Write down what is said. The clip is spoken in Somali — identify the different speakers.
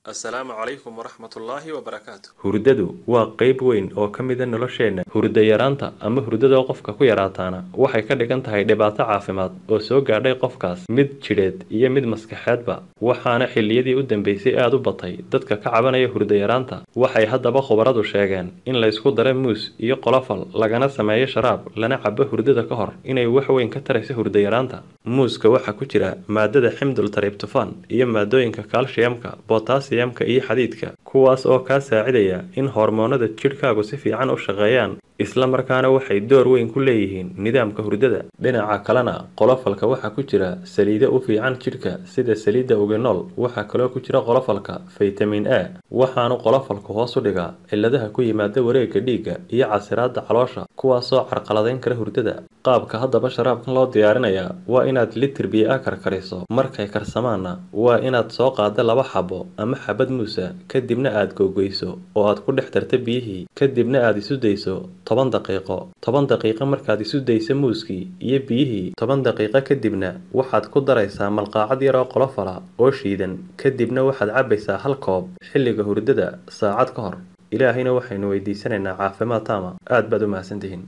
Speaker 1: السلام عليكم ورحمة الله وبركاته.
Speaker 2: hurdadu waa qayb weyn oo ka mid ah nolosheenna. Hurdo yaraanta ama hurdada qofka ku yaraataana waxay ka dhigan tahay dhibaato caafimaad oo soo gaadhay qofkaas, mid jidheed iyo mid maskaxeedba. Waxaana xilliyadii u dambeysay aad u batay dadka ka cabanaya hurdo yaraanta. Waxay haddaba khubaradu sheegeen in la isku daro muus iyo qolofal lagana sameeyo sharaab lana cabo hurdada ka hor inay wax weyn ka tarayso hurdo yaraanta. Muuska waxa ku jira maadada ximdul tryptophan iyo maadooyinka calciumka, potassiumka iyo xadiidka, kuwaas oo ka saacidaya in hormoonada jidhkaagu si fiican u shaqeeyaan, isla markaana waxay door weyn ku leeyihiin nidaamka hurdada. Dhinaca kalena, qolofalka waxa ku jira saliido u fiican jidhka sida saliidda ugenol. Waxa kaloo ku jira qolofalka vitamin A, waxaanu qolofalku hoos u dhigaa cilladaha ku yimaada wareegga dhiigga iyo casiraadda caloosha, kuwaasoo carqaladeyn kara hurdada. Qaabka haddaba sharaabkan loo diyaarinayaa waa inaad litir biyo ah karkariso. Markay karsamaana waa inaad soo qaaddo 2 xabo ama xabad muusa, kadibna aad googoyso oo aad ku dhex darto biyihii, kadibna aad isu dayso 10 daqiiqo. 10 daqiiqo markaad isu dayso muuskii iyo biyihii, 10 daqiiqo kadibna waxaad ku daraysaa malqacad yar oo qolofala oo shiidan, kadibna waxaad cabaysaa 1 koob xilliga hurdada saacad ka hor. Ilaahayna waxaynu weydiisanaynaa caafimaad taama. Aad baad u mahadsantihiin.